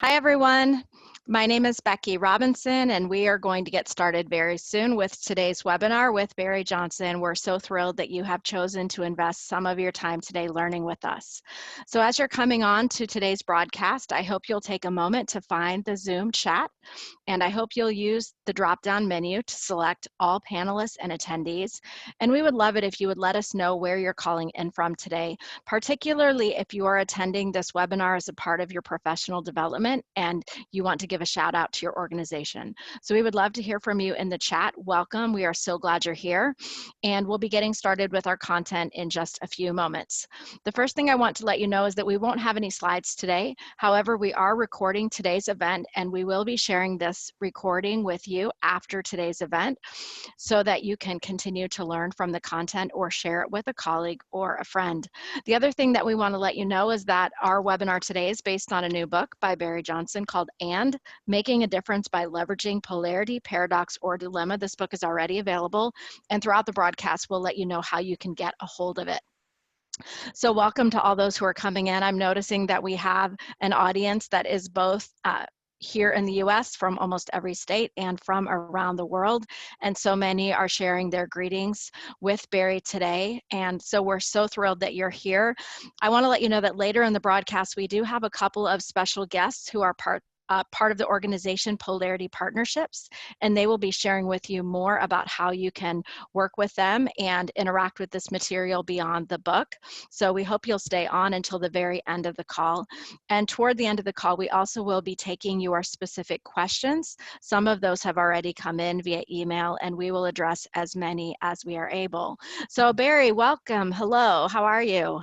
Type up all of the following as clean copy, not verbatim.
Hi, everyone. My name is Becky Robinson, and we are going to get started very soon with today's webinar with Barry Johnson. We're so thrilled that you have chosen to invest some of your time today learning with us. So as you're coming on to today's broadcast, I hope you'll take a moment to find the Zoom chat, and I hope you'll use the drop-down menu to select all panelists and attendees. And we would love it if you would let us know where you're calling in from today, particularly if you are attending this webinar as a part of your professional development and you want to give a shout out to your organization. So we would love to hear from you in the chat. Welcome. We are so glad you're here. And we'll be getting started with our content in just a few moments. The first thing I want to let you know is that we won't have any slides today. However, we are recording today's event, and we will be sharing this recording with you after today's event so that you can continue to learn from the content or share it with a colleague or a friend. The other thing that we want to let you know is that our webinar today is based on a new book by Barry Johnson called And Making a Difference by Leveraging Polarity, Paradox, or Dilemma. This book is already available, and throughout the broadcast, we'll let you know how you can get a hold of it. So welcome to all those who are coming in. I'm noticing that we have an audience that is both here in the US from almost every state and from around the world. And so many are sharing their greetings with Barry today. And so we're so thrilled that you're here. I want to let you know that later in the broadcast, we do have a couple of special guests who are part of the organization Polarity Partnerships, and they will be sharing with you more about how you can work with them and interact with this material beyond the book. So we hope you'll stay on until the very end of the call. And toward the end of the call, we also will be taking your specific questions. Some of those have already come in via email, and we will address as many as we are able. So Barry, welcome. Hello, how are you?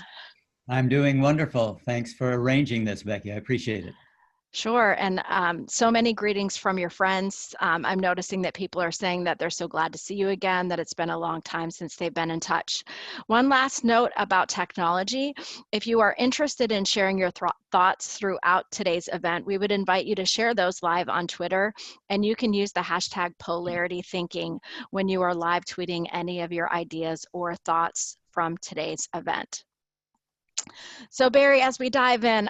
I'm doing wonderful. Thanks for arranging this, Becky. I appreciate it. Sure, and so many greetings from your friends. I'm noticing that people are saying that they're so glad to see you again, that it's been a long time since they've been in touch. One last note about technology. If you are interested in sharing your thoughts throughout today's event, we would invite you to share those live on Twitter, and you can use the hashtag #PolarityThinking when you are live tweeting any of your ideas or thoughts from today's event. So Barry, as we dive in,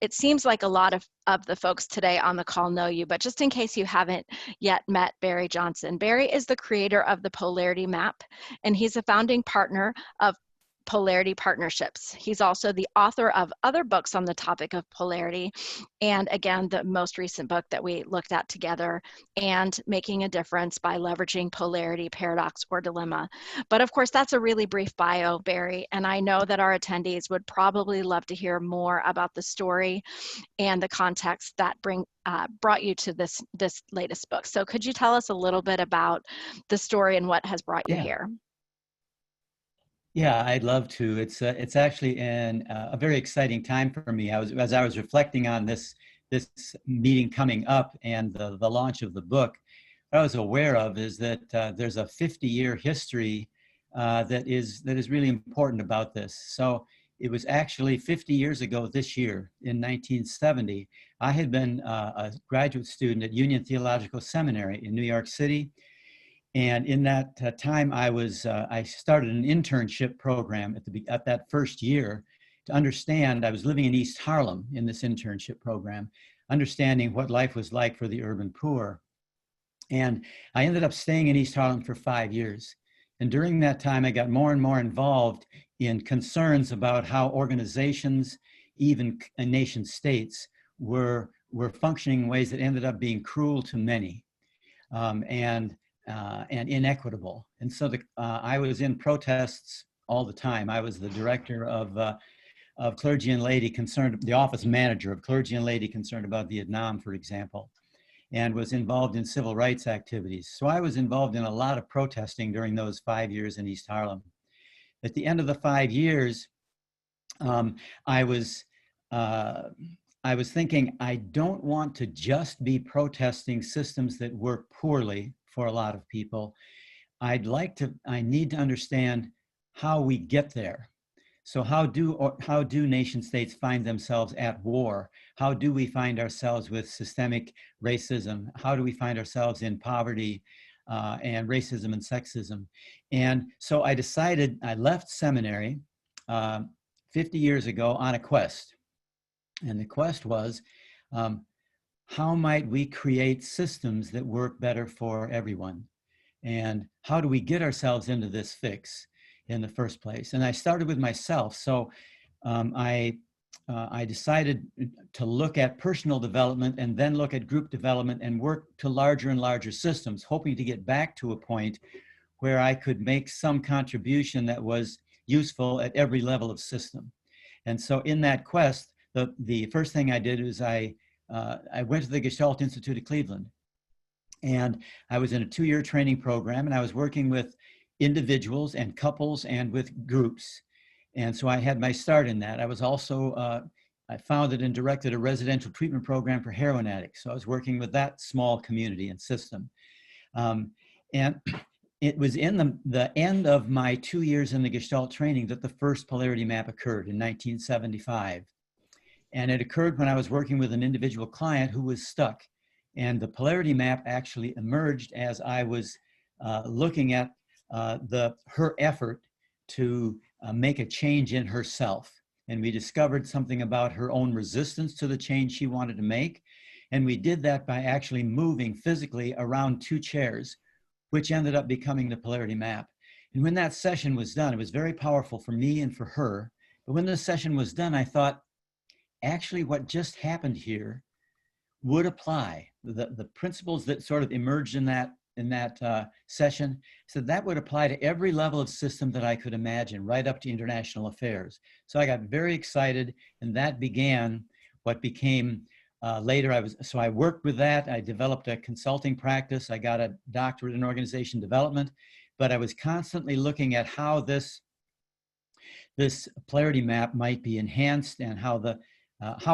it seems like a lot of the folks today on the call know you, but just in case you haven't yet met Barry Johnson, Barry is the creator of the Polarity Map, and he's a founding partner of Polarity Partnerships. He's also the author of other books on the topic of polarity, and again, the most recent book that we looked at together, And Making a Difference by Leveraging Polarity, Paradox, or Dilemma. But of course, that's a really brief bio, Barry, and I know that our attendees would probably love to hear more about the story and the context that brought you to this latest book. So could you tell us a little bit about the story and what has brought you here? Yeah, I'd love to. It's actually a very exciting time for me. As I was reflecting on this meeting coming up and the launch of the book, what I was aware of is that there's a 50-year history that is really important about this. So it was actually 50 years ago this year, in 1970, I had been a graduate student at Union Theological Seminary in New York City. And in that time, I started an internship program at that first year to understand. I was living in East Harlem in this internship program, understanding what life was like for the urban poor. And I ended up staying in East Harlem for 5 years. And during that time, I got more and more involved in concerns about how organizations, even nation states, were functioning in ways that ended up being cruel to many. And inequitable. And so I was in protests all the time. I was the director of clergy and laity concerned, the office manager of clergy and laity concerned about Vietnam, for example, and was involved in civil rights activities. So I was involved in a lot of protesting during those 5 years in East Harlem. At the end of the 5 years, I was thinking, I don't want to just be protesting systems that work poorly for a lot of people. I need to understand how we get there. So how do nation states find themselves at war? How do we find ourselves with systemic racism? How do we find ourselves in poverty and racism and sexism? And so I decided, I left seminary 50 years ago on a quest. And the quest was, how might we create systems that work better for everyone? And how do we get ourselves into this fix in the first place? And I started with myself. So I decided to look at personal development and then look at group development and work to larger and larger systems, hoping to get back to a point where I could make some contribution that was useful at every level of system. And so in that quest, the first thing I did was I went to the Gestalt Institute of Cleveland. And I was in a 2-year training program, and I was working with individuals and couples and with groups. And so I had my start in that. I was also, I founded and directed a residential treatment program for heroin addicts. So I was working with that small community and system. And it was in the end of my 2 years in the Gestalt training that the first polarity map occurred in 1975. And it occurred when I was working with an individual client who was stuck. And the polarity map actually emerged as I was looking at her effort to make a change in herself. And we discovered something about her own resistance to the change she wanted to make. And we did that by actually moving physically around 2 chairs, which ended up becoming the polarity map. And when that session was done, it was very powerful for me and for her. But when the session was done, I thought, actually what just happened here would apply. The principles that sort of emerged in that session, so that would apply to every level of system that I could imagine, right up to international affairs. So I got very excited, and that began what became later. I worked with that. I developed a consulting practice. I got a doctorate in organization development, but I was constantly looking at how this polarity map might be enhanced and how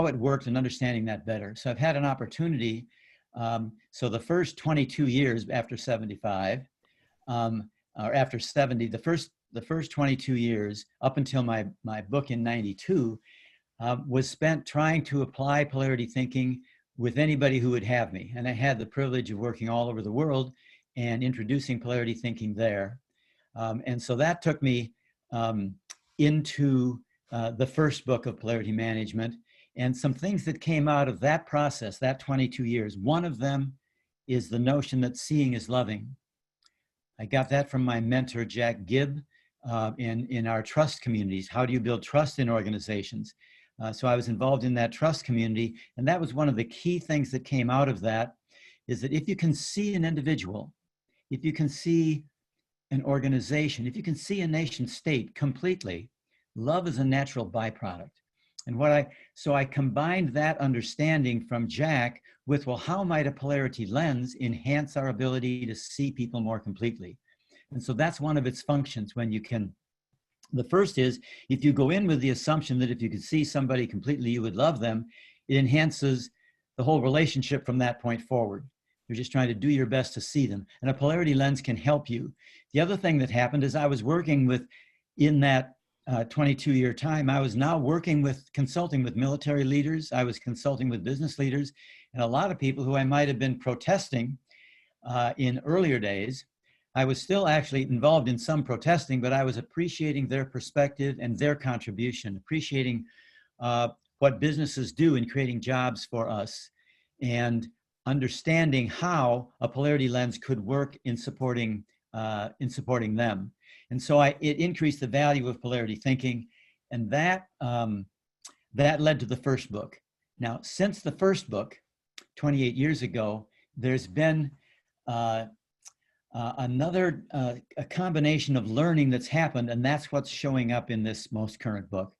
it worked and understanding that better. So I've had an opportunity. So the first 22 years after 75, or after 70, the first 22 years up until my book in 92 was spent trying to apply polarity thinking with anybody who would have me. And I had the privilege of working all over the world and introducing polarity thinking there. And so that took me into the first book of Polarity Management. And some things that came out of that process, that 22 years, one of them is the notion that seeing is loving. I got that from my mentor, Jack Gibb, in our trust communities. How do you build trust in organizations? So I was involved in that trust community, and that was one of the key things that came out of that, is that if you can see an individual, if you can see an organization, if you can see a nation state completely, love is a natural byproduct. And so I combined that understanding from Jack with, well, how might a polarity lens enhance our ability to see people more completely? And so that's one of its functions when you can. The first is, if you go in with the assumption that if you could see somebody completely, you would love them, it enhances the whole relationship from that point forward. You're just trying to do your best to see them. And a polarity lens can help you. The other thing that happened is I was working with, in that 22-year time, I was now consulting with military leaders. I was consulting with business leaders, and a lot of people who I might have been protesting in earlier days. I was still actually involved in some protesting, but I was appreciating their perspective and their contribution, appreciating what businesses do in creating jobs for us, and understanding how a polarity lens could work in supporting them. And so it increased the value of polarity thinking, and that led to the first book. Now, since the first book, 28 years ago, there's been a combination of learning that's happened, and that's what's showing up in this most current book.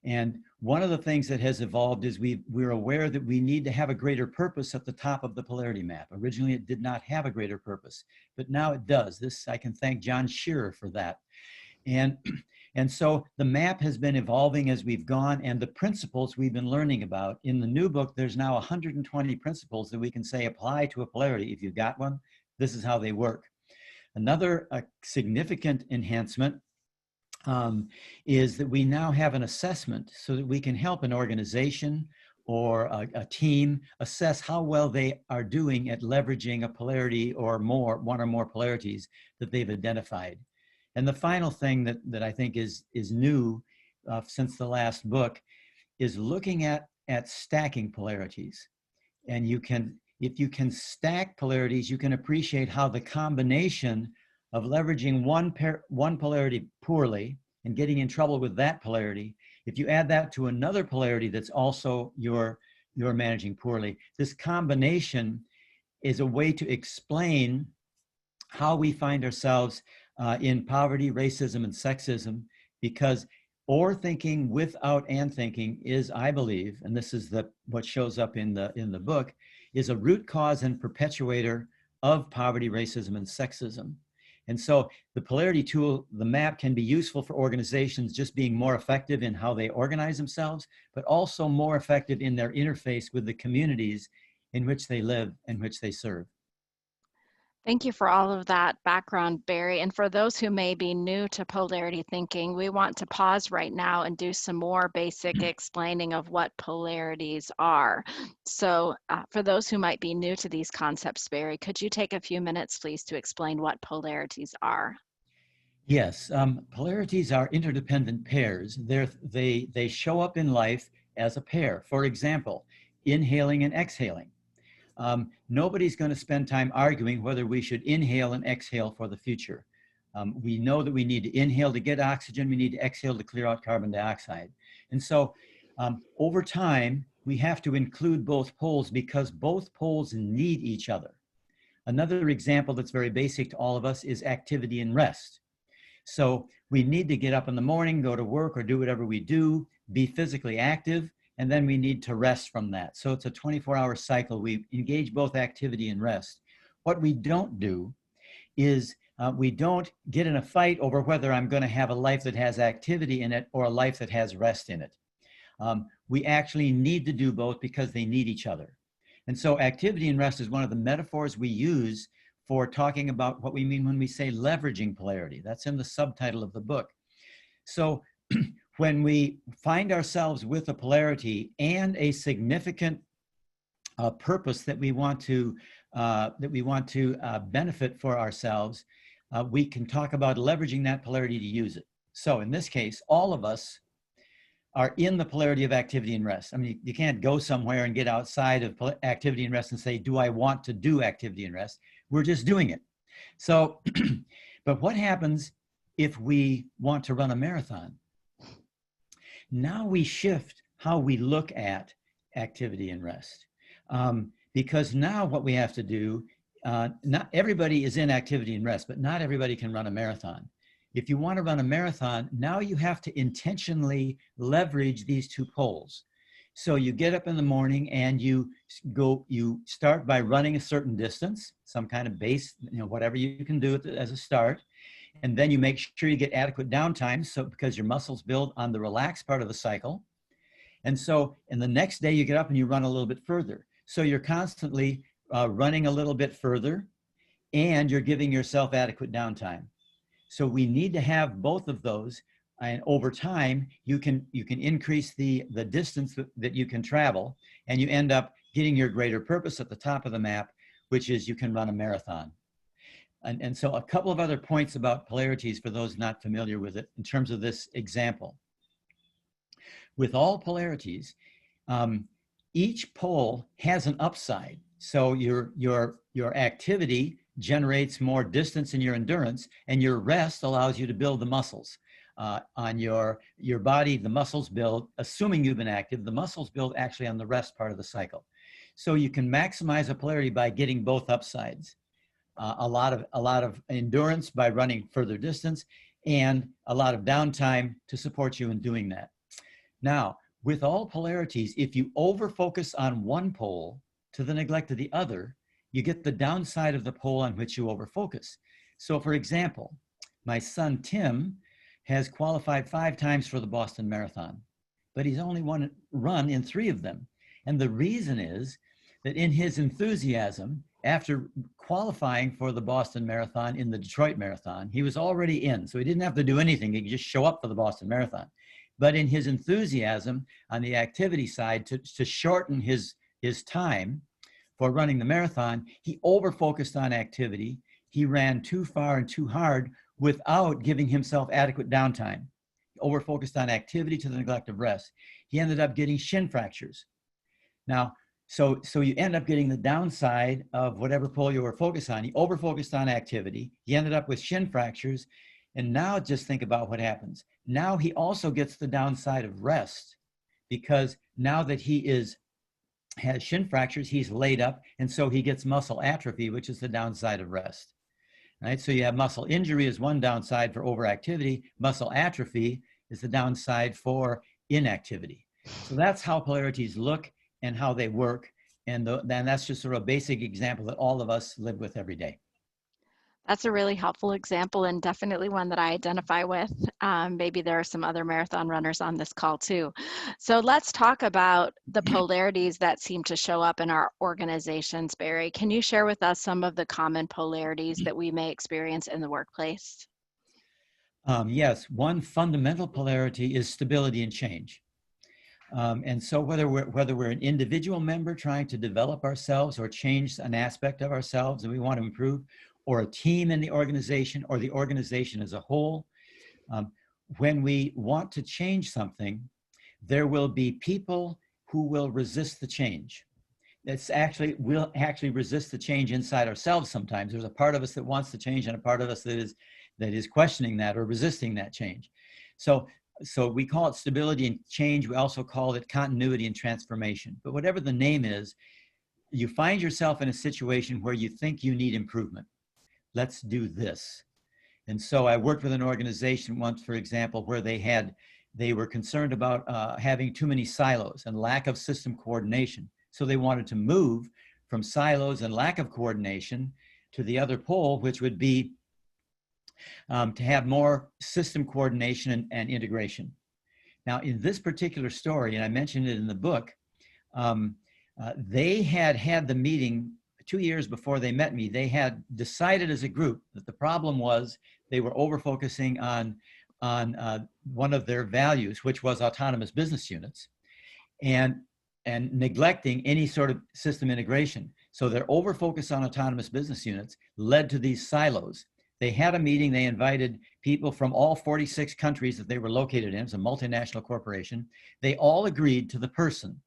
And one of the things that has evolved is we're aware that we need to have a greater purpose at the top of the polarity map. Originally, it did not have a greater purpose, but now it does. I can thank John Shearer for that. And so the map has been evolving as we've gone, and the principles we've been learning about. In the new book, there's now 120 principles that we can say apply to a polarity. If you've got one, this is how they work. Another significant enhancement is that we now have an assessment so that we can help an organization or a team assess how well they are doing at leveraging a polarity or one or more polarities that they've identified. And the final thing that I think is new since the last book is looking at stacking polarities. And if you can stack polarities, you can appreciate how the combination of leveraging one polarity poorly and getting in trouble with that polarity, if you add that to another polarity that's also you're managing poorly, this combination is a way to explain how we find ourselves in poverty, racism, and sexism, because or thinking without and thinking is, I believe, and this is what shows up in the book, is a root cause and perpetuator of poverty, racism, and sexism. And so the polarity tool, the map, can be useful for organizations just being more effective in how they organize themselves, but also more effective in their interface with the communities in which they live and which they serve. Thank you for all of that background, Barry. And for those who may be new to polarity thinking, we want to pause right now and do some more basic explaining of what polarities are. So for those who might be new to these concepts, Barry, could you take a few minutes, please, to explain what polarities are? Yes, polarities are interdependent pairs. They show up in life as a pair. For example, inhaling and exhaling. Nobody's going to spend time arguing whether we should inhale and exhale for the future. We know that we need to inhale to get oxygen. We need to exhale to clear out carbon dioxide. And so over time, we have to include both poles because both poles need each other. Another example that's very basic to all of us is activity and rest. So we need to get up in the morning, go to work or do whatever we do, be physically active, and then we need to rest from that. So it's a 24-hour cycle. We engage both activity and rest. What we don't do is we don't get in a fight over whether I'm going to have a life that has activity in it or a life that has rest in it. We actually need to do both because they need each other. And so activity and rest is one of the metaphors we use for talking about what we mean when we say leveraging polarity. That's in the subtitle of the book. So when we find ourselves with a polarity and a significant purpose that we want to benefit for ourselves, we can talk about leveraging that polarity to use it. So in this case, all of us are in the polarity of activity and rest. I mean, you can't go somewhere and get outside of activity and rest and say, do I want to do activity and rest? We're just doing it. So, but what happens if we want to run a marathon? Now we shift how we look at activity and rest. Because now what we have to do, not everybody is in activity and rest, but not everybody can run a marathon. If you want to run a marathon, now you have to intentionally leverage these two poles. So you get up in the morning and you start by running a certain distance, some kind of base, whatever you can do as a start. And then you make sure you get adequate downtime, so because your muscles build on the relaxed part of the cycle. And so in the next day you get up and you run a little bit further. So you're constantly running a little bit further and you're giving yourself adequate downtime. So we need to have both of those, and over time you can increase the distance that you can travel, and you end up getting your greater purpose at the top of the map, which is you can run a marathon. And so a couple of other points about polarities for those not familiar with it in terms of this example. With all polarities, each pole has an upside. So your activity generates more distance in your endurance, and your rest allows you to build the muscles. On your body, the muscles build, assuming you've been active, the muscles build actually on the rest part of the cycle. So you can maximize a polarity by getting both upsides. A lot of endurance by running further distance, and a lot of downtime to support you in doing that. Now, with all polarities, if you over-focus on one pole to the neglect of the other, you get the downside of the pole on which you over-focus. So for example, my son Tim has qualified 5 times for the Boston Marathon, but he's only run in 3 of them. And the reason is that in his enthusiasm, after qualifying for the Boston Marathon in the Detroit Marathon, he was already in, so he didn't have to do anything. He could just show up for the Boston Marathon. But in his enthusiasm on the activity side to shorten his time for running the marathon, he over-focused on activity. He ran too far and too hard without giving himself adequate downtime. He over-focused on activity to the neglect of rest. He ended up getting shin fractures. Now, So you end up getting the downside of whatever pole you were focused on. He over-focused on activity. He ended up with shin fractures. And now just think about what happens. Now he also gets the downside of rest, because now that has shin fractures, he's laid up, and so he gets muscle atrophy, which is the downside of rest. Right? So you have muscle injury as one downside for overactivity. Muscle atrophy is the downside for inactivity. So that's how polarities look and how they work. And then that's just sort of a basic example that all of us live with every day. That's a really helpful example and definitely one that I identify with. Maybe there are some other marathon runners on this call too. So let's talk about the polarities that seem to show up in our organizations, Barry. Can you share with us some of the common polarities that we may experience in the workplace? Yes, one fundamental polarity is stability and change. And so whether we're an individual member trying to develop ourselves or change an aspect of ourselves that we want to improve, or a team in the organization or the organization as a whole, when we want to change something, there will be people who will resist the change. We'll actually resist the change inside ourselves sometimes. There's a part of us that wants to change and a part of us that is questioning that or resisting that change. So we call it stability and change. We also call it continuity and transformation. But whatever the name is, you find yourself in a situation where you think you need improvement. Let's do this. And so I worked with an organization once, for example, where they were concerned about having too many silos and lack of system coordination. So they wanted to move from silos and lack of coordination to the other pole, which would be to have more system coordination and integration. Now, in this particular story, and I mentioned it in the book, they had the meeting 2 years before they met me. They had decided as a group that the problem was they were over-focusing on one of their values, which was autonomous business units, and neglecting any sort of system integration. So their over-focus on autonomous business units led to these silos. They had a meeting. They invited people from all 46 countries that they were located in. It's a multinational corporation. They all agreed to the person.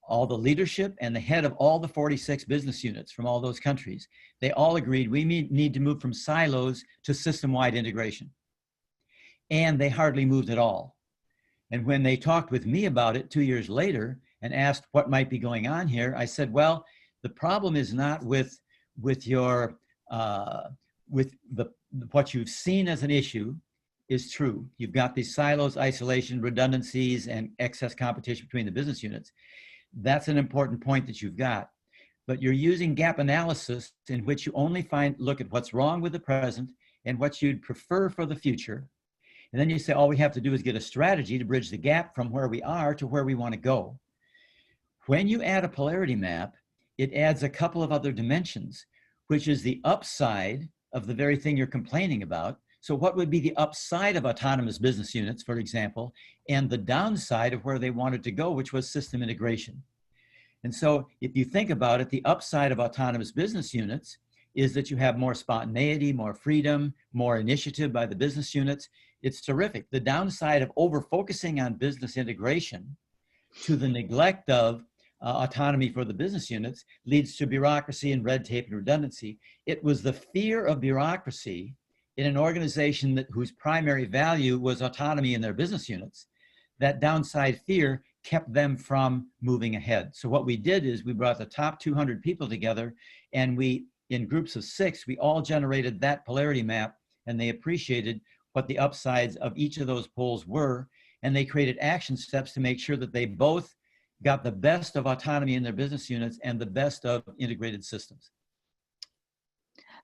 All the leadership and the head of all the 46 business units from all those countries, they all agreed we need to move from silos to system-wide integration. And they hardly moved at all. And when they talked with me about it 2 years later and asked what might be going on here, I said, well, the problem is not with what you've seen as an issue is true. You've got these silos, isolation, redundancies, and excess competition between the business units. That's an important point that you've got. But you're using gap analysis in which you only look at what's wrong with the present and what you'd prefer for the future. And then you say, all we have to do is get a strategy to bridge the gap from where we are to where we want to go. When you add a polarity map, it adds a couple of other dimensions, which is the upside of the very thing you're complaining about. So what would be the upside of autonomous business units, for example, and the downside of where they wanted to go, which was system integration. And so if you think about it, the upside of autonomous business units is that you have more spontaneity, more freedom, more initiative by the business units. It's terrific. The downside of over-focusing on business integration to the neglect of autonomy for the business units leads to bureaucracy and red tape and redundancy. It was the fear of bureaucracy in an organization whose primary value was autonomy in their business units. That downside fear kept them from moving ahead. So what we did is we brought the top 200 people together, and we, in groups of 6, we all generated that polarity map, and they appreciated what the upsides of each of those poles were, and they created action steps to make sure that they both got the best of autonomy in their business units and the best of integrated systems.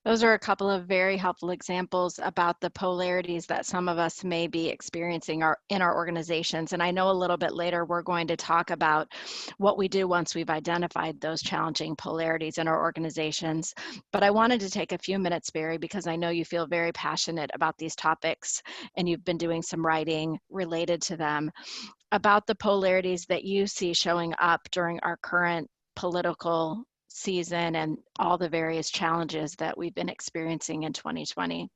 Those are a couple of very helpful examples about the polarities that some of us may be experiencing in our organizations. And I know a little bit later we're going to talk about what we do once we've identified those challenging polarities in our organizations. But I wanted to take a few minutes, Barry, because I know you feel very passionate about these topics and you've been doing some writing related to them, about the polarities that you see showing up during our current political season and all the various challenges that we've been experiencing in 2020.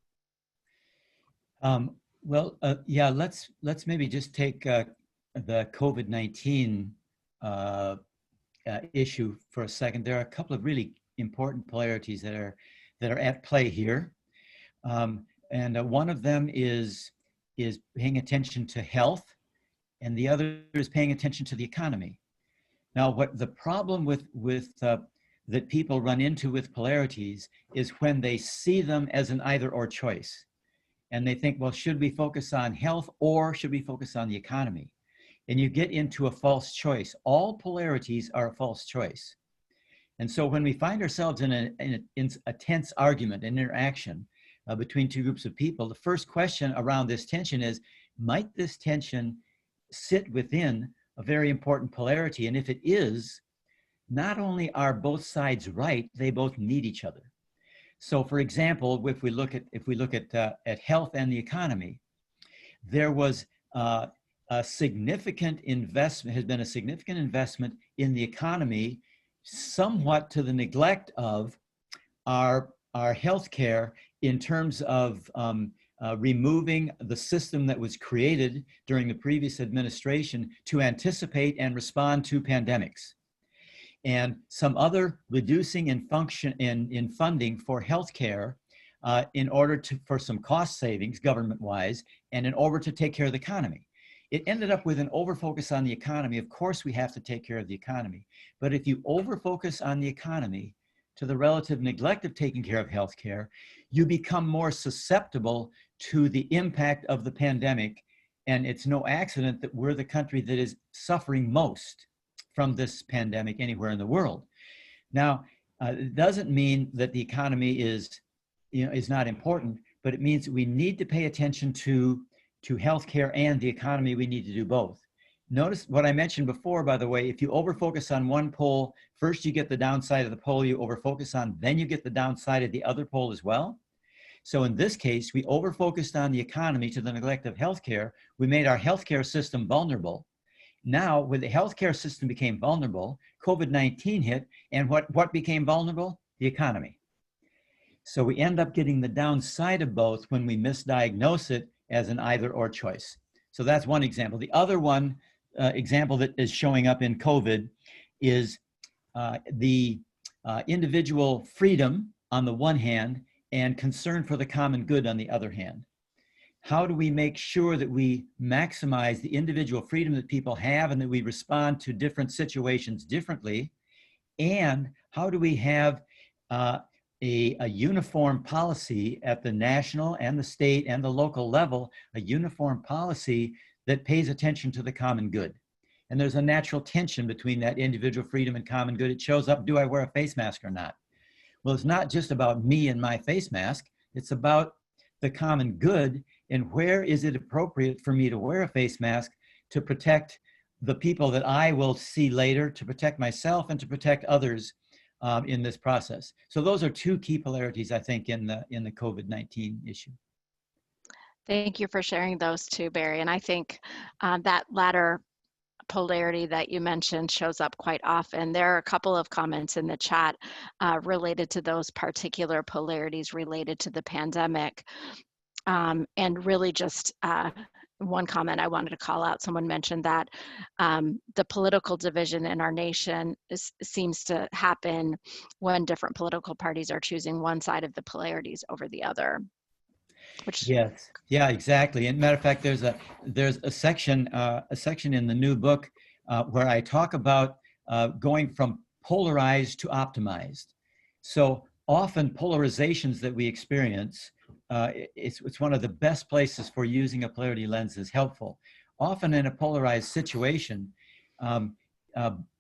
Yeah, let's maybe just take the COVID-19 issue for a second, there are a couple of really important polarities that are at play here. And one of them is paying attention to health, and the other is paying attention to the economy. Now, what the problem that people run into with polarities is when they see them as an either or choice. And they think, well, should we focus on health or should we focus on the economy? And you get into a false choice. All polarities are a false choice. And so when we find ourselves in a tense argument, an interaction between two groups of people, the first question around this tension is, might this tension sit within a very important polarity? And if it is, not only are both sides right, they both need each other. So, for example, if we look at health and the economy, there was a significant investment, has been a significant investment in the economy, somewhat to the neglect of our healthcare in terms of removing the system that was created during the previous administration to anticipate and respond to pandemics, and some other reducing in funding for healthcare in order for some cost savings government-wise, and in order to take care of the economy. It ended up with an overfocus on the economy. Of course, we have to take care of the economy, but if you overfocus on the economy to the relative neglect of taking care of healthcare, you become more susceptible to the impact of the pandemic. And it's no accident that we're the country that is suffering most from this pandemic anywhere in the world. Now, it doesn't mean that the economy is not important, but it means we need to pay attention to healthcare and the economy. We need to do both. Notice what I mentioned before, by the way. If you overfocus on one pole, first you get the downside of the pole you overfocus on, then you get the downside of the other pole as well. So in this case, we overfocused on the economy to the neglect of healthcare. We made our healthcare system vulnerable. Now, when the healthcare system became vulnerable, COVID-19 hit, and what became vulnerable? The economy. So we end up getting the downside of both when we misdiagnose it as an either or choice. So that's one example. The other one example that is showing up in COVID is the individual freedom on the one hand and concern for the common good on the other hand. How do we make sure that we maximize the individual freedom that people have and that we respond to different situations differently? And how do we have a uniform policy at the national and the state and the local level, a uniform policy that pays attention to the common good? And there's a natural tension between that individual freedom and common good. It shows up, do I wear a face mask or not? Well, it's not just about me and my face mask. It's about the common good, and where is it appropriate for me to wear a face mask to protect the people that I will see later, to protect myself and to protect others in this process. So those are two key polarities, I think, in the COVID-19 issue. Thank you for sharing those two, Barry. And I think that latter polarity that you mentioned shows up quite often. There are a couple of comments in the chat related to those particular polarities related to the pandemic. And really just one comment I wanted to call out, someone mentioned that the political division in our nation seems to happen when different political parties are choosing one side of the polarities over the other. Yes, yeah, exactly. And matter of fact, there's a section in the new book where I talk about going from polarized to optimized. So often polarizations that we experience, it's one of the best places for using a polarity lens is helpful. Often in a polarized situation,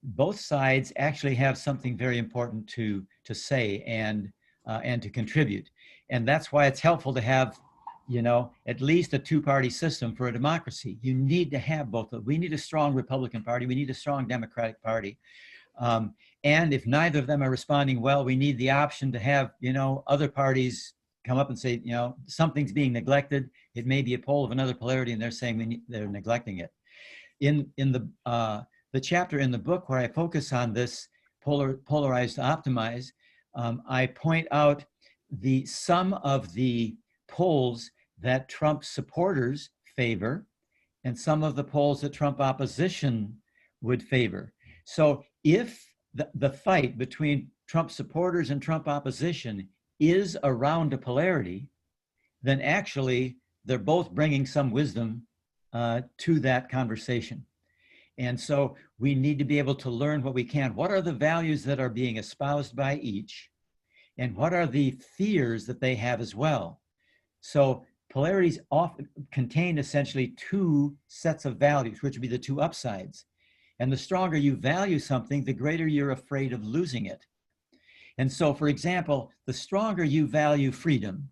both sides actually have something very important to say and to contribute. And that's why it's helpful to have, at least a two-party system for a democracy. You need to have both. We need a strong Republican Party. We need a strong Democratic Party. And if neither of them are responding well, we need the option to have, other parties come up and say, something's being neglected. It may be a pole of another polarity, and they're saying they're neglecting it. In the chapter in the book where I focus on this polarized to optimize, I point out some of the polls that Trump supporters favor and some of the polls that Trump opposition would favor. So if the fight between Trump supporters and Trump opposition is around a polarity, then actually they're both bringing some wisdom to that conversation. And so we need to be able to learn what we can. What are the values that are being espoused by each? And what are the fears that they have as well? So polarities often contain essentially two sets of values, which would be the two upsides. And the stronger you value something, the greater you're afraid of losing it. And so, for example, the stronger you value freedom,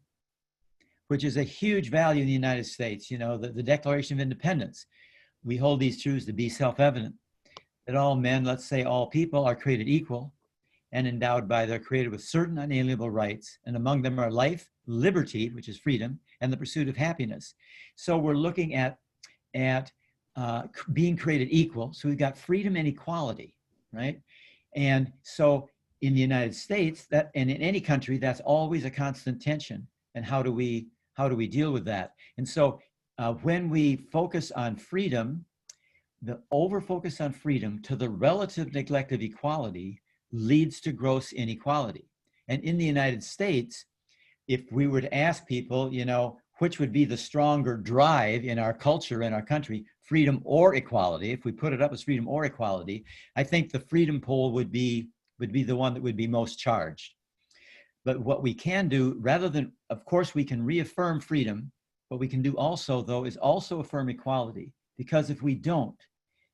which is a huge value in the United States, you know, the Declaration of Independence, we hold these truths to be self-evident, that all men, let's say all people, are created equal and endowed by their creator with certain unalienable rights, and among them are life, liberty, which is freedom, and the pursuit of happiness. So we're looking at being created equal. So we've got freedom and equality, right? And so in the United States, that, and in any country, that's always a constant tension. And how do we deal with that? And so when we focus on freedom, the over-focus on freedom to the relative neglect of equality leads to gross inequality. And in the United States, if we were to ask people, you know, which would be the stronger drive in our culture, in our country, freedom or equality, if we put it up as freedom or equality, I think the freedom pole would be the one that would be most charged. But what we can do, rather than, of course, we can reaffirm freedom, what we can do also, though, is also affirm equality. Because if we don't,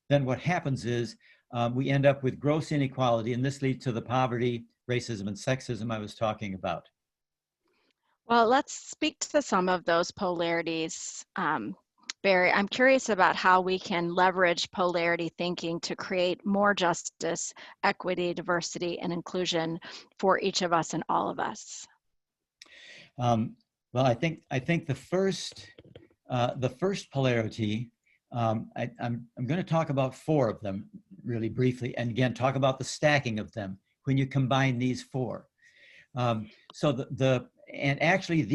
then what happens is we end up with gross inequality, and this leads to the poverty, racism, and sexism I was talking about. Well, let's speak to some of those polarities. Barry, I'm curious about how we can leverage polarity thinking to create more justice, equity, diversity, and inclusion for each of us and all of us. Well, I think the first polarity, I'm going to talk about four of them really briefly, and again talk about the stacking of them when you combine these four. So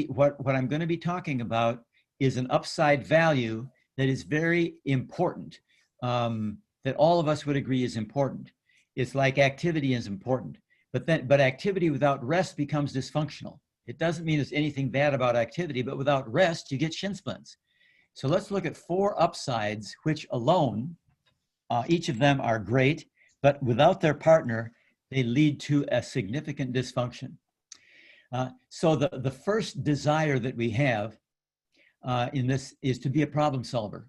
what I'm going to be talking about is an upside value that is very important, that all of us would agree is important. It's like activity is important, but activity without rest becomes dysfunctional. It doesn't mean there's anything bad about activity, but without rest, you get shin splints. So let's look at four upsides, which alone, each of them are great, but without their partner, they lead to a significant dysfunction. So the first desire that we have in this is to be a problem solver.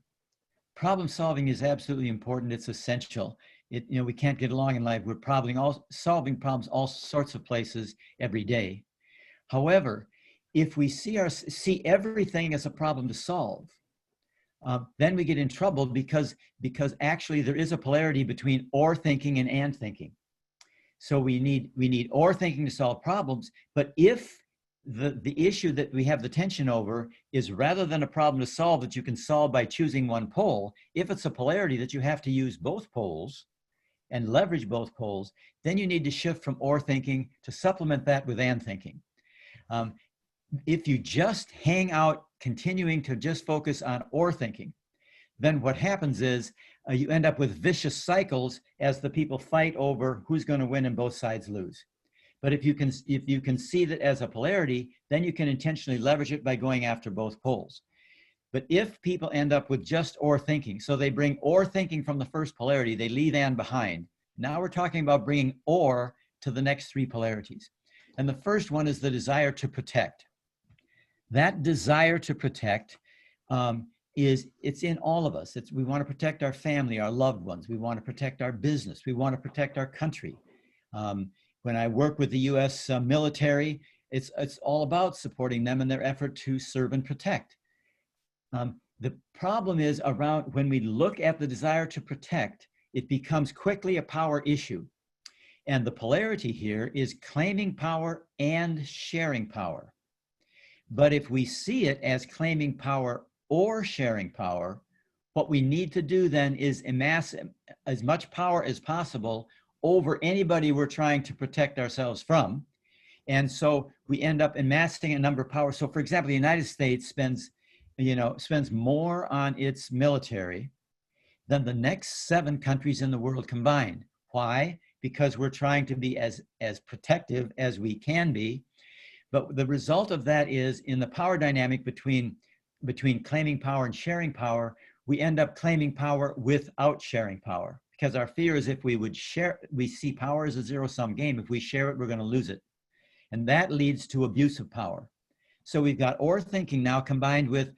Problem solving is absolutely important. It's essential. We can't get along in life. We're solving problems all sorts of places every day. However, if we see everything as a problem to solve, then we get in trouble because actually there is a polarity between or thinking and thinking. So we need or thinking to solve problems, but if the issue that we have the tension over is rather than a problem to solve that you can solve by choosing one pole, if it's a polarity that you have to use both poles and leverage both poles, then you need to shift from or thinking to supplement that with and thinking. If you just hang out continuing to just focus on or thinking, then what happens is you end up with vicious cycles as the people fight over who's going to win and both sides lose. But if you can see that as a polarity, then you can intentionally leverage it by going after both poles. But if people end up with just or thinking, so they bring or thinking from the first polarity, they leave and behind. Now we're talking about bringing or to the next three polarities. And the first one is the desire to protect. That desire to protect it's in all of us. We want to protect our family, our loved ones. We want to protect our business. We want to protect our country. When I work with the U.S. Military, it's all about supporting them in their effort to serve and protect. The problem is around when we look at the desire to protect, it becomes quickly a power issue. And the polarity here is claiming power and sharing power. But if we see it as claiming power or sharing power, what we need to do then is amass as much power as possible over anybody we're trying to protect ourselves from. And so we end up amassing a number of power. So for example, the United States spends more on its military than the next 7 countries in the world combined. Why? because we're trying to be as protective as we can be. But the result of that is in the power dynamic between claiming power and sharing power, we end up claiming power without sharing power, because our fear is if we would share, we see power as a zero-sum game. If we share it, we're going to lose it. And that leads to abuse of power. So we've got or thinking now combined with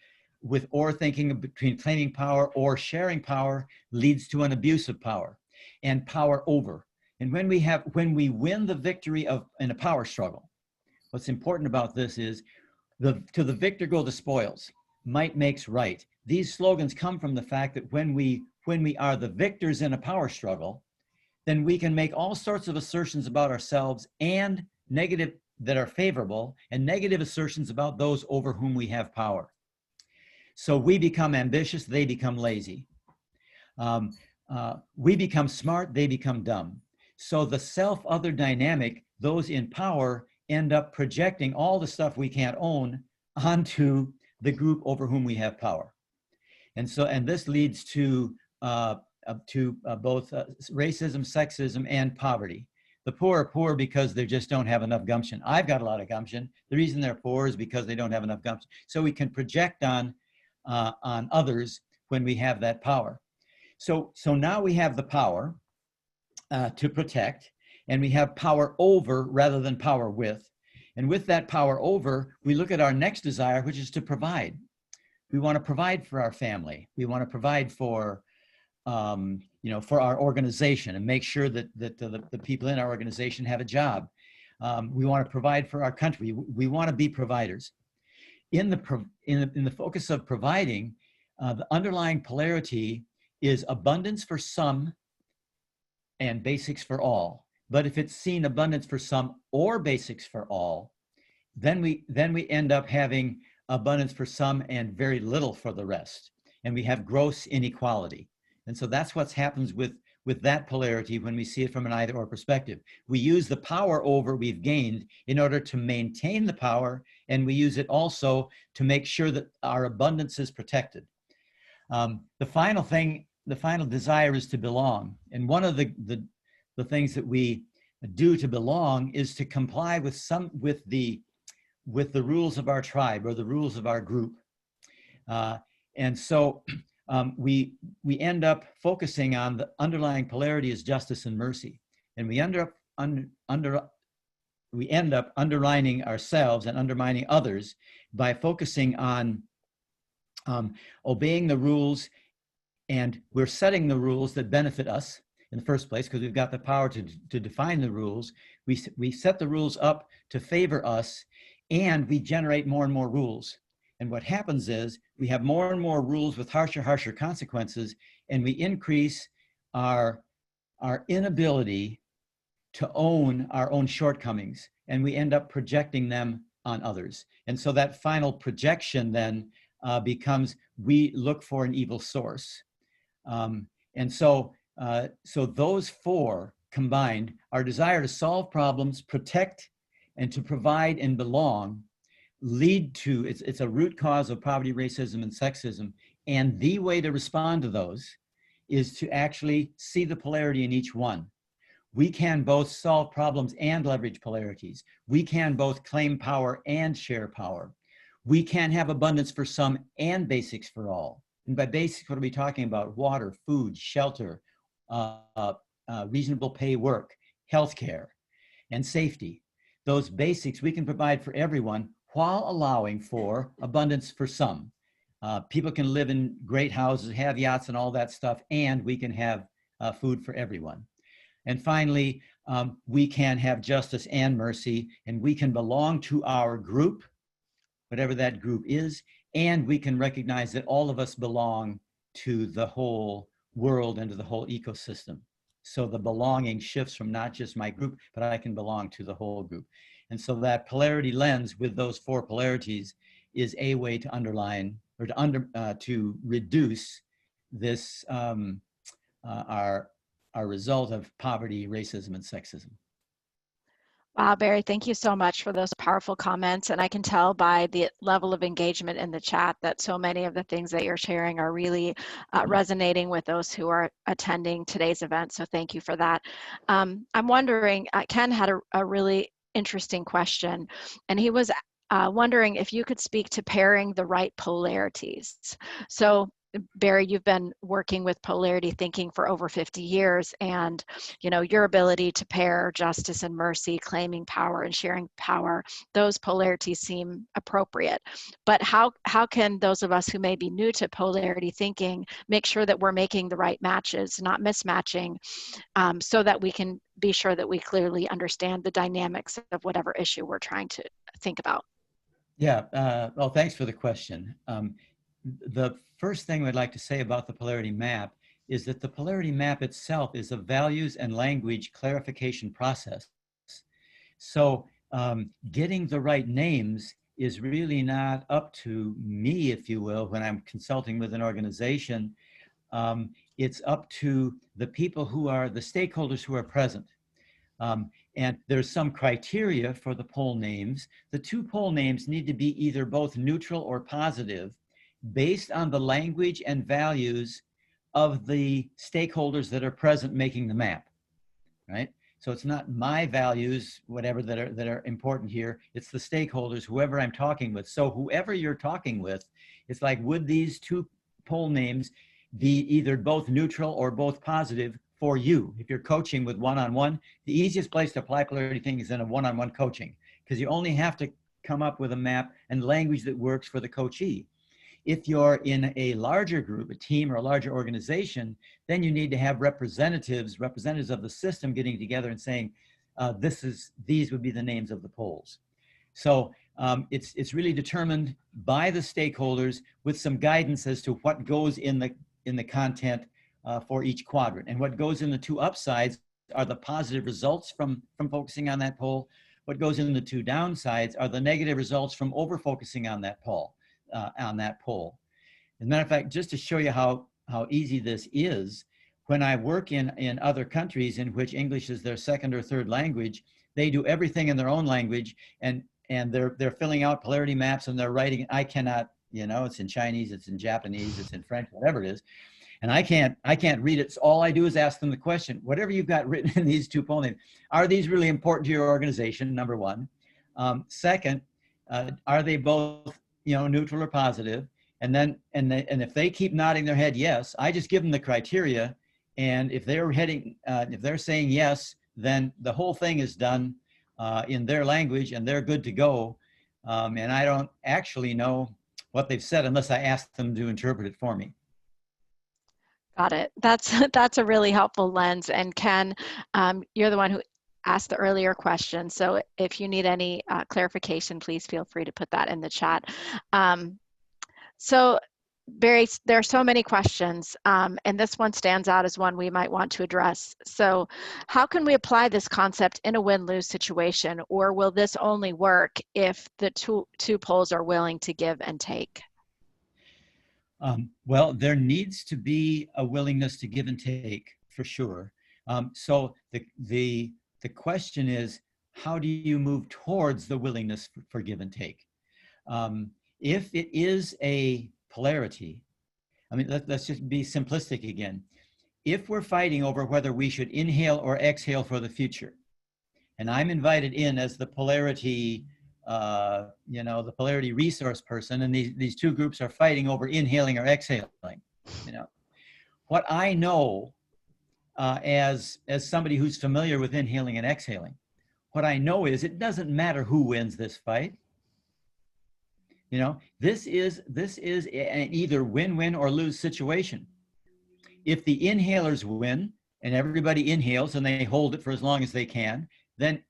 or thinking between claiming power or sharing power leads to an abuse of power and power over. And when we win the victory in a power struggle, what's important about this is to the victor go the spoils. Might makes right. These slogans come from the fact that when we are the victors in a power struggle, then we can make all sorts of assertions about ourselves and negative that are favorable and negative assertions about those over whom we have power. So we become ambitious, they become lazy. We become smart, they become dumb. So the self-other dynamic, those in power end up projecting all the stuff we can't own onto the group over whom we have power. And this leads to both racism, sexism, and poverty. The poor are poor because they just don't have enough gumption. I've got a lot of gumption. The reason they're poor is because they don't have enough gumption. So we can project on others when we have that power. So now we have the power to protect, and we have power over rather than power with. And with that power over, we look at our next desire, which is to provide. We want to provide for our family. We want to provide for, for our organization and make sure that the people in our organization have a job. We want to provide for our country. We want to be providers. In the focus of providing, the underlying polarity is abundance for some and basics for all. But if it's seen abundance for some or basics for all, then we end up having abundance for some and very little for the rest. And we have gross inequality. And so that's what happens with that polarity when we see it from an either or perspective. We use the power over we've gained in order to maintain the power, and we use it also to make sure that our abundance is protected. The final desire is to belong. And one of the things that we do to belong is to comply with the rules of our tribe or the rules of our group. And so we end up focusing on the underlying polarity as justice and mercy. And we end up underlining ourselves and undermining others by focusing on obeying the rules, and we're setting the rules that benefit us in the first place because we've got the power to define the rules. We set the rules up to favor us, and we generate more and more rules. And what happens is we have more and more rules with harsher consequences, and we increase our inability to own our own shortcomings, and we end up projecting them on others. And so that final projection then becomes we look for an evil source. And so those four combined, our desire to solve problems, protect, and to provide and belong, lead to, it's a root cause of poverty, racism, and sexism. And the way to respond to those is to actually see the polarity in each one. We can both solve problems and leverage polarities. We can both claim power and share power. We can have abundance for some and basics for all. And by basics, what are we talking about? Water, food, shelter, reasonable pay work, healthcare, and safety. Those basics we can provide for everyone while allowing for abundance for some. People can live in great houses, have yachts and all that stuff, and we can have food for everyone. And finally, we can have justice and mercy, and we can belong to our group, whatever that group is, and we can recognize that all of us belong to the whole world and to the whole ecosystem. So the belonging shifts from not just my group, but I can belong to the whole group. And so that polarity lens with those four polarities is a way to underline or to reduce this, our result of poverty, racism, and sexism. Wow, Barry, thank you so much for those powerful comments. And I can tell by the level of engagement in the chat that so many of the things that you're sharing are really resonating with those who are attending today's event. So thank you for that. I'm wondering, Ken had a really interesting question, and he was wondering if you could speak to pairing the right polarities. So Barry, you've been working with polarity thinking for over 50 years, and your ability to pair justice and mercy, claiming power and sharing power, those polarities seem appropriate. But how can those of us who may be new to polarity thinking make sure that we're making the right matches, not mismatching, so that we can be sure that we clearly understand the dynamics of whatever issue we're trying to think about? Yeah, well, thanks for the question. The first thing I'd like to say about the polarity map is that the polarity map itself is a values and language clarification process. So getting the right names is really not up to me, if you will, when I'm consulting with an organization. It's up to the people who are the stakeholders who are present. And there's some criteria for the poll names. The two poll names need to be either both neutral or positive based on the language and values of the stakeholders that are present making the map, right? So it's not my values, whatever, that are important here. It's the stakeholders, whoever I'm talking with. So whoever you're talking with, it's like, would these two poll names be either both neutral or both positive for you? If you're coaching with one-on-one, the easiest place to apply polarity thinking is in a one-on-one coaching, because you only have to come up with a map and language that works for the coachee. If you're in a larger group, a team or a larger organization, then you need to have representatives of the system getting together and saying, these would be the names of the polls. So it's really determined by the stakeholders with some guidance as to what goes in the content for each quadrant. And what goes in the two upsides are the positive results from focusing on that poll. What goes in the two downsides are the negative results from over-focusing on that poll. As a matter of fact, just to show you how easy this is, when I work in other countries in which English is their second or third language, they do everything in their own language, and they're filling out polarity maps and they're writing. I cannot, it's in Chinese, it's in Japanese, it's in French, whatever it is, and I can't read it. So all I do is ask them the question: whatever you've got written in these two poll names, are these really important to your organization? Number one. Second, are they both neutral or positive? And then if they keep nodding their head yes, I just give them the criteria, and if they're saying yes, then the whole thing is done in their language and they're good to go. And I don't actually know what they've said unless I ask them to interpret it for me. Got it. That's a really helpful lens. And Ken, you're the one who asked the earlier question. So if you need any clarification, please feel free to put that in the chat. So Barry, there are so many questions, and this one stands out as one we might want to address. So how can we apply this concept in a win-lose situation, or will this only work if the two poles are willing to give and take? Well, there needs to be a willingness to give and take, for sure. So the question is, how do you move towards the willingness for give and take? If it is a polarity, I mean, let's just be simplistic again. If we're fighting over whether we should inhale or exhale for the future, and I'm invited in as the polarity, the polarity resource person, and these two groups are fighting over inhaling or exhaling, what I know as somebody who's familiar with inhaling and exhaling, what I know is it doesn't matter who wins this fight. This is an either win-win or lose situation. If the inhalers win and everybody inhales and they hold it for as long as they can, then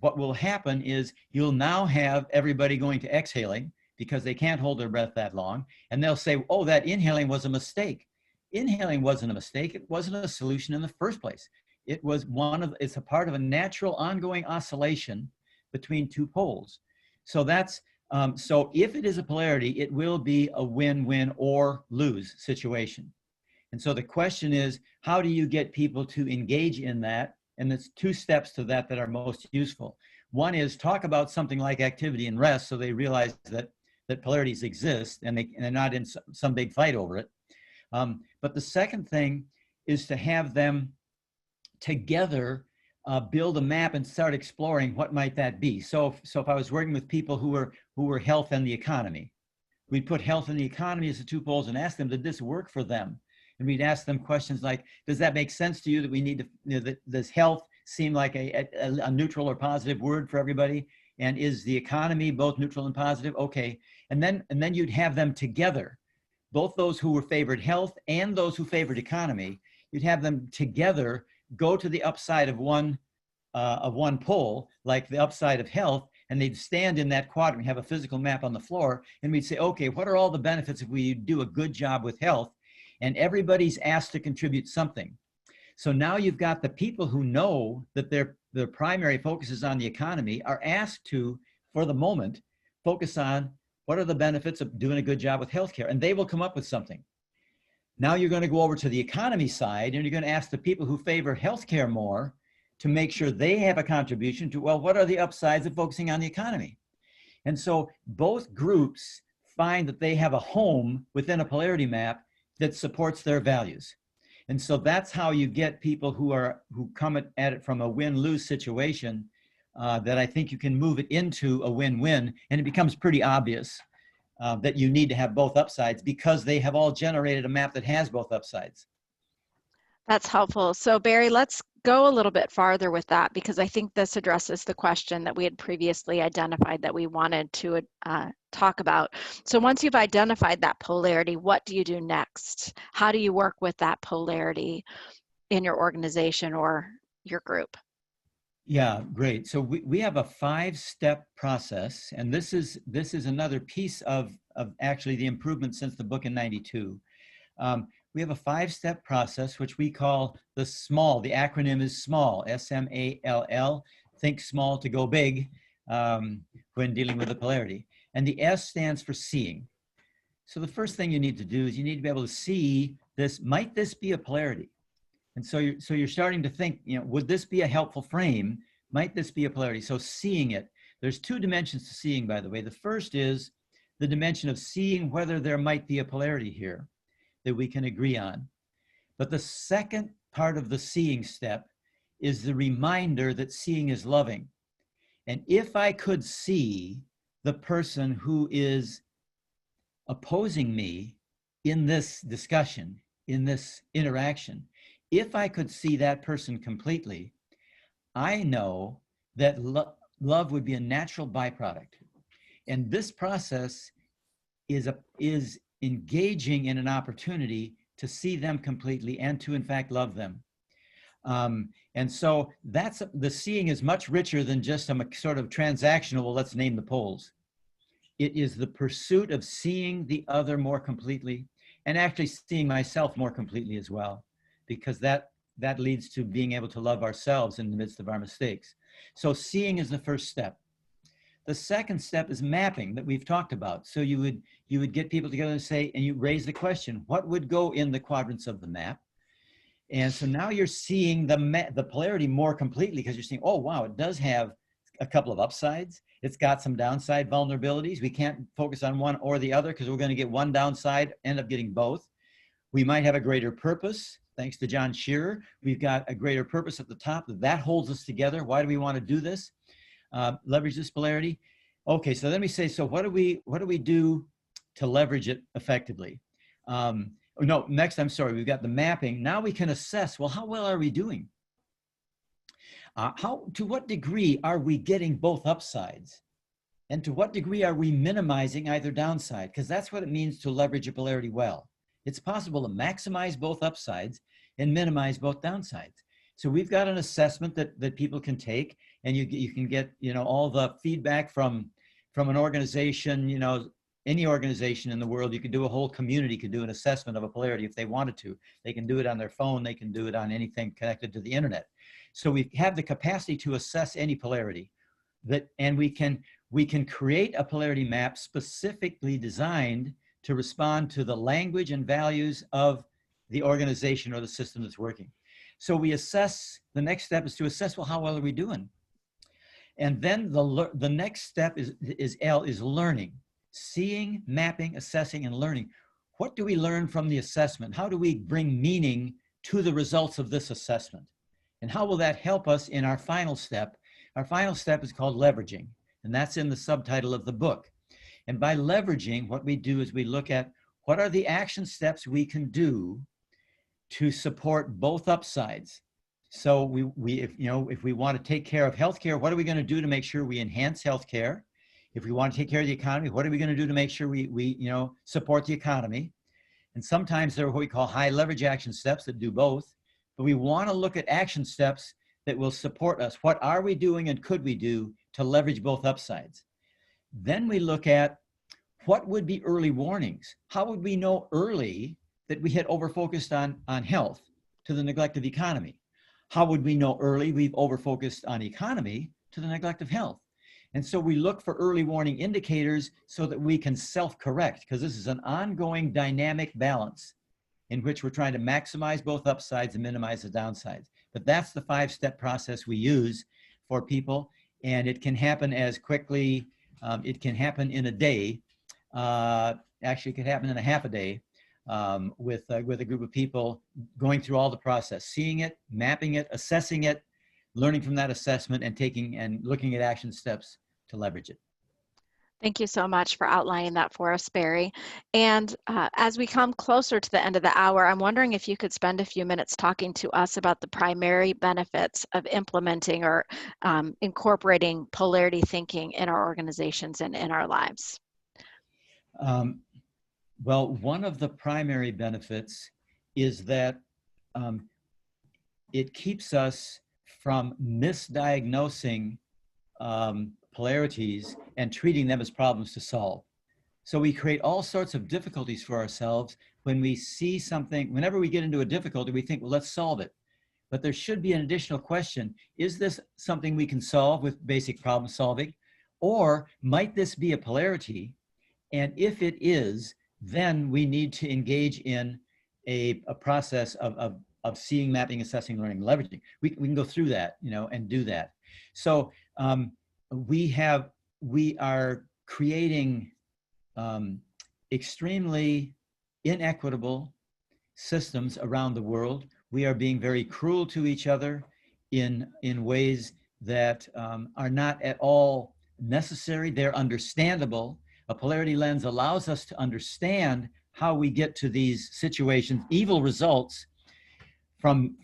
what will happen is you'll now have everybody going to exhaling because they can't hold their breath that long. And they'll say, oh, that inhaling was a mistake. Inhaling wasn't a mistake. It wasn't a solution in the first place. It's a part of a natural ongoing oscillation between two poles. So so if it is a polarity, it will be a win-win or lose situation. And so the question is, how do you get people to engage in that? And there's two steps to that are most useful. One is talk about something like activity and rest, so they realize that polarities exist and they're not in some big fight over it. But the second thing is to have them together build a map and start exploring what might that be. So if I was working with people who were health and the economy, we'd put health and the economy as the two poles and ask them, did this work for them? And we'd ask them questions like, does that make sense to you that we need to, that does health seem like a neutral or positive word for everybody? And is the economy both neutral and positive? Okay. And then you'd have them together, both those who were favored health and those who favored economy. You'd have them together go to the upside of one pole, like the upside of health, and they'd stand in that quadrant, have a physical map on the floor, and we'd say, okay, what are all the benefits if we do a good job with health? And everybody's asked to contribute something. So now you've got the people who know that their primary focus is on the economy are asked to, for the moment, focus on what are the benefits of doing a good job with healthcare, and they will come up with something. Now you're going to go over to the economy side, and you're going to ask the people who favor healthcare more to make sure they have a contribution to, well, what are the upsides of focusing on the economy? And so both groups find that they have a home within a polarity map that supports their values. And so that's how you get people who come at it from a win-lose situation, that I think you can move it into a win-win, and it becomes pretty obvious that you need to have both upsides because they have all generated a map that has both upsides. That's helpful. So Barry, let's go a little bit farther with that, because I think this addresses the question that we had previously identified that we wanted to talk about. So once you've identified that polarity, what do you do next? How do you work with that polarity in your organization or your group? Yeah, great. So we have a 5-step process, and this is another piece of actually the improvement since the book in '92. We have a 5-step process, which we call the SMALL. The acronym is SMALL, S-M-A-L-L. Think small to go big when dealing with the polarity. And the S stands for seeing. So the first thing you need to do is you need to be able to see this. Might this be a polarity? And so you're starting to think, would this be a helpful frame? Might this be a polarity? So seeing it. There's 2 dimensions to seeing, by the way. The first is the dimension of seeing whether there might be a polarity here that we can agree on. But the second part of the seeing step is the reminder that seeing is loving. And if I could see the person who is opposing me in this discussion, in this interaction, if I could see that person completely, I know that love would be a natural byproduct. And this process is engaging in an opportunity to see them completely and to, in fact, love them. And so the seeing is much richer than just a sort of transactional, well, let's name the poles. It is the pursuit of seeing the other more completely and actually seeing myself more completely as well, because that leads to being able to love ourselves in the midst of our mistakes. So seeing is the first step. The second step is mapping that we've talked about. So you would get people together and say, and you raise the question, what would go in the quadrants of the map? And so now you're seeing the polarity more completely, because you're seeing, oh, wow, it does have a couple of upsides. It's got some downside vulnerabilities. We can't focus on one or the other because we're going to get one downside, end up getting both. We might have a greater purpose. Thanks to John Shearer, we've got a greater purpose at the top that holds us together. Why do we want to do this? Leverage this polarity. Okay, so then we say, so what do we do to leverage it effectively? No, next, I'm sorry, we've got the mapping. Now we can assess, well, how well are we doing? To what degree are we getting both upsides? And to what degree are we minimizing either downside? Because that's what it means to leverage a polarity well. It's possible to maximize both upsides and minimize both downsides. So we've got an assessment that people can take, and you can get all the feedback from an organization, any organization in the world. You could do a whole community could do an assessment of a polarity if they wanted to. They can do it on their phone. They can do it on anything connected to the internet. So we have the capacity to assess any polarity, and we can create a polarity map specifically designed to respond to the language and values of the organization or the system that's working. So we assess, the next step is to assess, well, how well are we doing? And then the next step is L, is learning. Seeing, mapping, assessing, and learning. What do we learn from the assessment? How do we bring meaning to the results of this assessment? And how will that help us in our final step? Our final step is called leveraging, and that's in the subtitle of the book. And by leveraging, what we do is we look at what are the action steps we can do to support both upsides. So if we want to take care of healthcare, what are we going to do to make sure we enhance healthcare? If we want to take care of the economy, what are we going to do to make sure we support the economy? And sometimes there are what we call high leverage action steps that do both. But we want to look at action steps that will support us. What are we doing and could we do to leverage both upsides? Then we look at what would be early warnings. How would we know early that we had overfocused on health to the neglect of economy? How would we know early we've overfocused on economy to the neglect of health? And so we look for early warning indicators so that we can self-correct, because this is an ongoing dynamic balance in which we're trying to maximize both upsides and minimize the downsides. But that's the 5-step process we use for people, and it can happen as quickly, it can happen in a day. Actually, it could happen in a half a day with a group of people going through all the process, seeing it, mapping it, assessing it, learning from that assessment, and taking and looking at action steps to leverage it. Thank you so much for outlining that for us, Barry. And as we come closer to the end of the hour, I'm wondering if you could spend a few minutes talking to us about the primary benefits of implementing or incorporating polarity thinking in our organizations and in our lives. Well, one of the primary benefits is that it keeps us from misdiagnosing polarities and treating them as problems to solve. So we create all sorts of difficulties for ourselves when we see something. Whenever we get into a difficulty, we think, well, let's solve it. But there should be an additional question. Is this something we can solve with basic problem solving? Or might this be a polarity? And if it is, then we need to engage in a process of seeing, mapping, assessing, learning, leveraging. We can go through that, and do that. So we are creating extremely inequitable systems around the world. We are being very cruel to each other in ways that are not at all necessary. They're understandable. A polarity lens allows us to understand how we get to these situations. Evil results from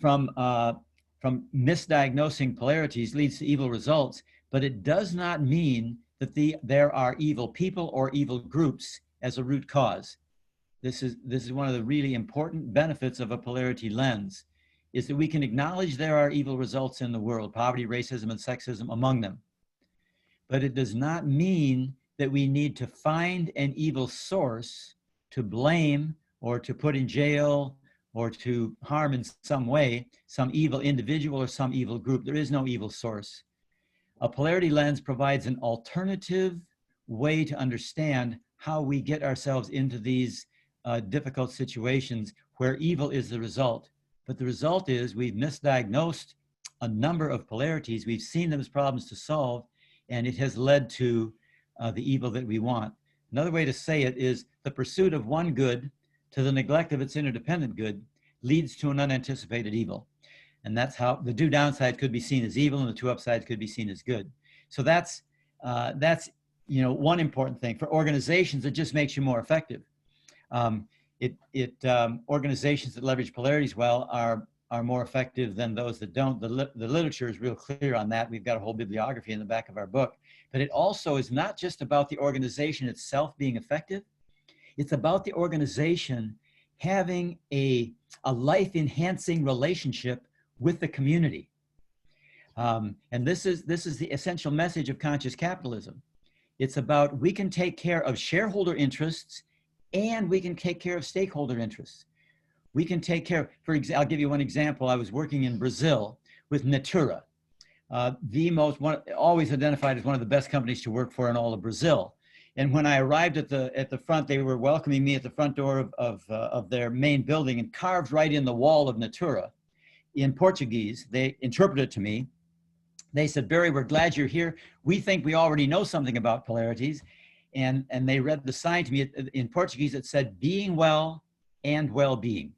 misdiagnosing polarities leads to evil results, but it does not mean that there are evil people or evil groups as a root cause. This is one of the really important benefits of a polarity lens, is that we can acknowledge there are evil results in the world, poverty, racism, and sexism among them. But it does not mean that we need to find an evil source to blame or to put in jail or to harm in some way, some evil individual or some evil group. There is no evil source. A polarity lens provides an alternative way to understand how we get ourselves into these difficult situations where evil is the result. But the result is we've misdiagnosed a number of polarities. We've seen them as problems to solve, and it has led to the evil that we want. Another way to say it is the pursuit of one good to the neglect of its interdependent good leads to an unanticipated evil. And that's how the two downsides could be seen as evil and the two upsides could be seen as good. So that's one important thing. For organizations, it just makes you more effective. Organizations that leverage polarities well are more effective than those that don't. The literature is real clear on that. We've got a whole bibliography in the back of our book. But it also is not just about the organization itself being effective. It's about the organization having a life-enhancing relationship with the community. And this is the essential message of conscious capitalism. It's about we can take care of shareholder interests and we can take care of stakeholder interests. We can take care, I'll give you one example. I was working in Brazil with Natura, always identified as one of the best companies to work for in all of Brazil. And when I arrived at the front, they were welcoming me at the front door of their main building, and carved right in the wall of Natura in Portuguese, they interpreted to me, they said, Barry, we're glad you're here. We think we already know something about polarities. And they read the sign to me in Portuguese. It said, being well and well-being.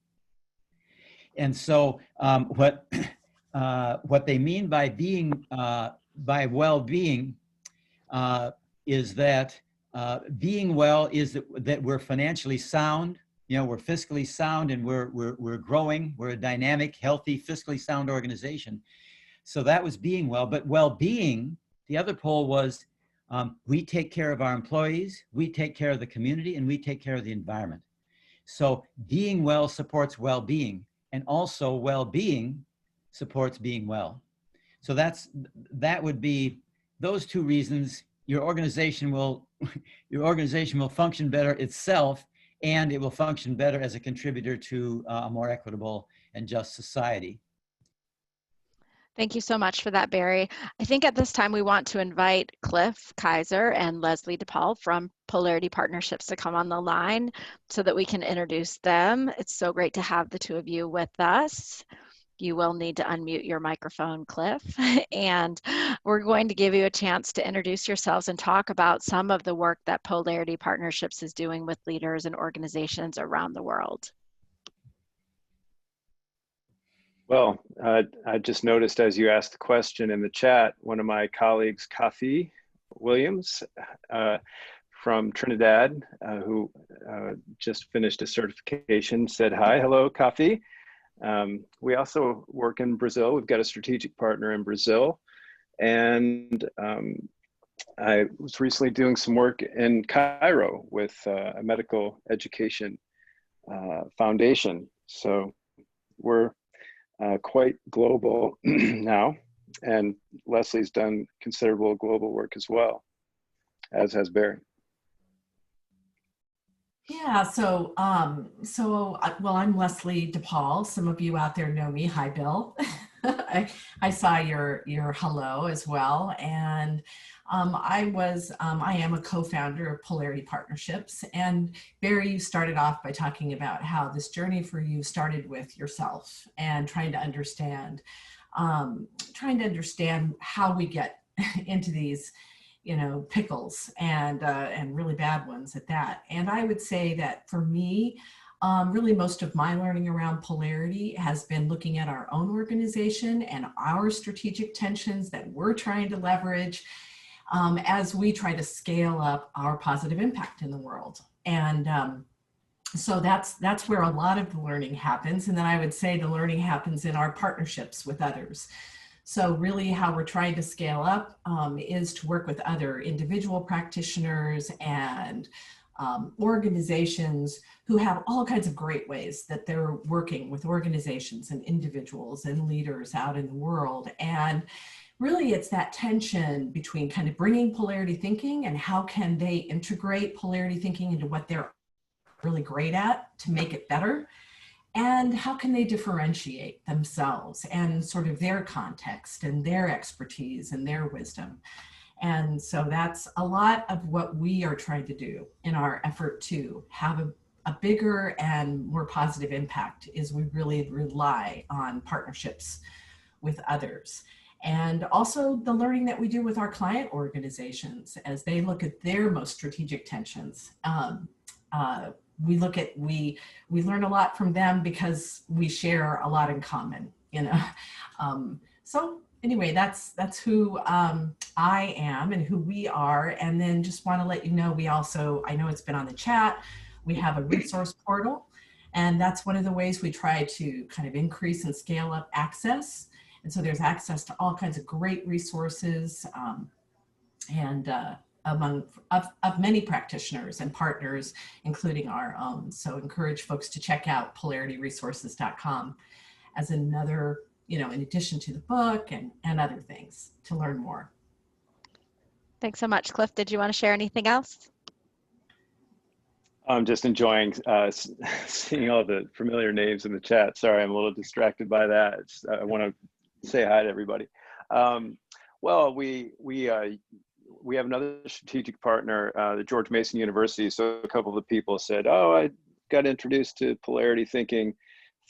And so what they mean by being, by well-being is that being well is that we're financially sound, you know, we're fiscally sound, and we're growing, we're a dynamic, healthy, fiscally sound organization. So that was being well. But well-being, the other pole was we take care of our employees, we take care of the community, and we take care of the environment. So being well supports well-being, and also well-being supports being well. So that would be those two reasons. Your organization will function better itself, and it will function better as a contributor to a more equitable and just society. Thank you so much for that, Barry. I think at this time we want to invite Cliff Kaiser and Leslie DePaul from Polarity Partnerships to come on the line so that we can introduce them. It's so great to have the two of you with us. You will need to unmute your microphone, Cliff, and we're going to give you a chance to introduce yourselves and talk about some of the work that Polarity Partnerships is doing with leaders and organizations around the world. Well, I just noticed as you asked the question in the chat, one of my colleagues, Kathy Williams from Trinidad, who just finished a certification, said hi. Hello, Kathy. We also work in Brazil. We've got a strategic partner in Brazil. And I was recently doing some work in Cairo with a medical education foundation. So we're quite global now, and Leslie's done considerable global work as well, as has Barry. Yeah, well, I'm Leslie DePaul. Some of you out there know me. Hi, Bill. I saw your hello as well, and I am a co-founder of Polarity Partnerships. And Barry, you started off by talking about how this journey for you started with yourself and trying to understand how we get into these, you know, pickles and really bad ones at that. And I would say that for me, really most of my learning around polarity has been looking at our own organization and our strategic tensions that we're trying to leverage as we try to scale up our positive impact in the world. And so that's where a lot of the learning happens. And then I would say the learning happens in our partnerships with others. So really how we're trying to scale up is to work with other individual practitioners and organizations who have all kinds of great ways that they're working with organizations and individuals and leaders out in the world. And really it's that tension between kind of bringing polarity thinking and how can they integrate polarity thinking into what they're really great at to make it better. And how can they differentiate themselves and sort of their context and their expertise and their wisdom. And so that's a lot of what we are trying to do in our effort to have a bigger and more positive impact is we really rely on partnerships with others. And also the learning that we do with our client organizations as they look at their most strategic tensions. We learn a lot from them because we share a lot in common, you know. So anyway, that's who I am and who we are. And then just want to let you know, we also, I know it's been on the chat, we have a resource portal, and that's one of the ways we try to kind of increase and scale up access. And so there's access to all kinds of great resources of many practitioners and partners, including our own. So encourage folks to check out polarityresources.com as another, you know, in addition to the book and other things to learn more. Thanks so much. Cliff, did you want to share anything else? I'm just enjoying seeing all the familiar names in the chat. Sorry, I'm a little distracted by that. I want to say hi to everybody. Well, we have another strategic partner, the George Mason University. So a couple of the people said, oh, I got introduced to polarity thinking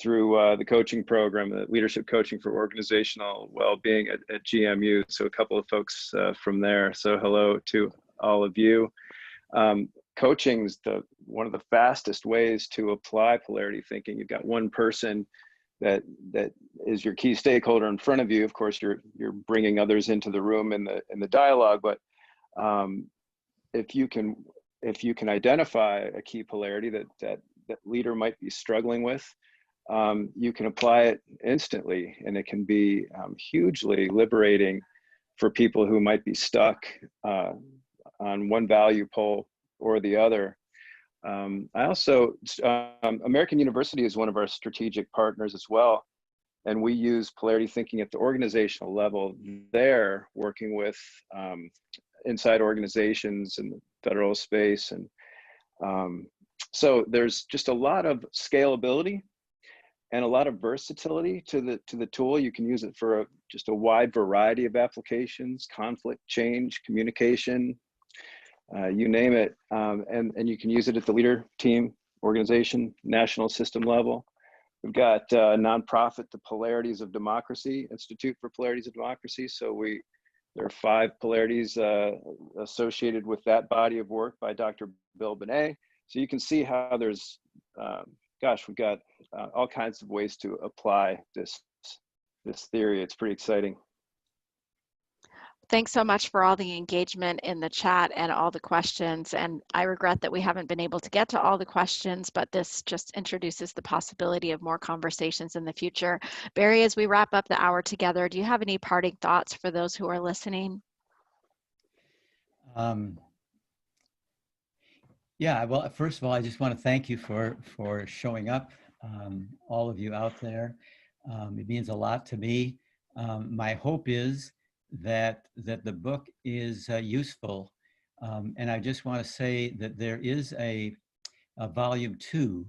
through the coaching program, the leadership coaching for organizational well-being at GMU. So a couple of folks from there. So hello to all of you. Coaching's one of the fastest ways to apply polarity thinking. You've got one person that is your key stakeholder in front of you. Of course, you're bringing others into the room in the dialogue, but if you can identify a key polarity that leader might be struggling with, you can apply it instantly, and it can be hugely liberating for people who might be stuck on one value pole or the other. I also, American University is one of our strategic partners as well, and we use polarity thinking at the organizational level there, working with inside organizations in the federal space. And so there's just a lot of scalability and a lot of versatility to the tool. You can use it for just a wide variety of applications: conflict, change, communication, you name it. And you can use it at the leader, team, organization, national system level. We've got a nonprofit, the Polarities of Democracy, Institute for Polarities of Democracy. So there are 5 polarities associated with that body of work by Dr. Bill Benet. So you can see how there's, we've got all kinds of ways to apply this theory. It's pretty exciting. Thanks so much for all the engagement in the chat and all the questions. And I regret that we haven't been able to get to all the questions, but this just introduces the possibility of more conversations in the future. Barry, as we wrap up the hour together, do you have any parting thoughts for those who are listening? Yeah, well, first of all, I just want to thank you for showing up, all of you out there. It means a lot to me. My hope is that the book is useful, and I just want to say that there is a volume 2,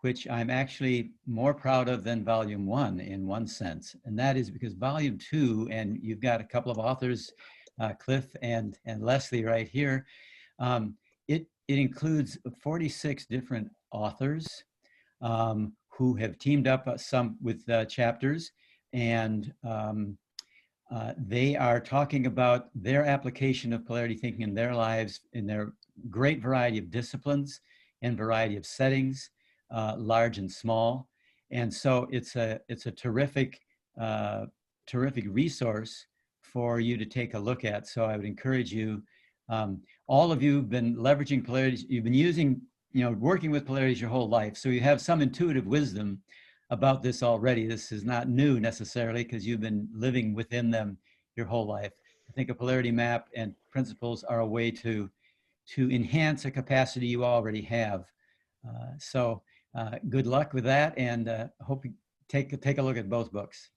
which I'm actually more proud of than volume 1 in one sense, and that is because volume 2, and you've got a couple of authors, Cliff and Leslie right here. It includes 46 different authors who have teamed up some with chapters, and they are talking about their application of polarity thinking in their lives in their great variety of disciplines and variety of settings, large and small. And so it's a terrific resource for you to take a look at. So I would encourage you, all of you have been leveraging polarities, you've been using, working with polarities your whole life. So you have some intuitive wisdom about this already. This is not new necessarily because you've been living within them your whole life. I think a polarity map and principles are a way to enhance a capacity you already have. So good luck with that, and hope you take a look at both books.